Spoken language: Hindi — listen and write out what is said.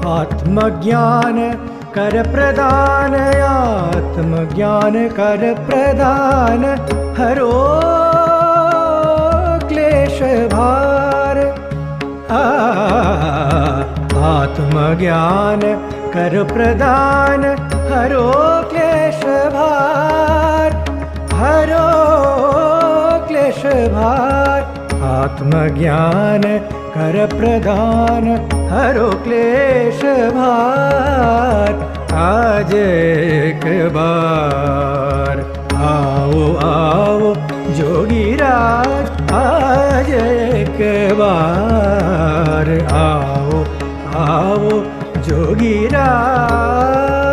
आत्मज्ञान कर प्रदान, आत्मज्ञान कर प्रदान, हरो क्लेश भार। आत्मज्ञान कर प्रदान, हरो क्लेश भार, हरो क्लेश भार। आत्मज्ञान कर प्रदान, हरो क्लेश भार। आज एक बार आओ आओ जोगीराज, आज एक बार आओ आओ जोगीराज।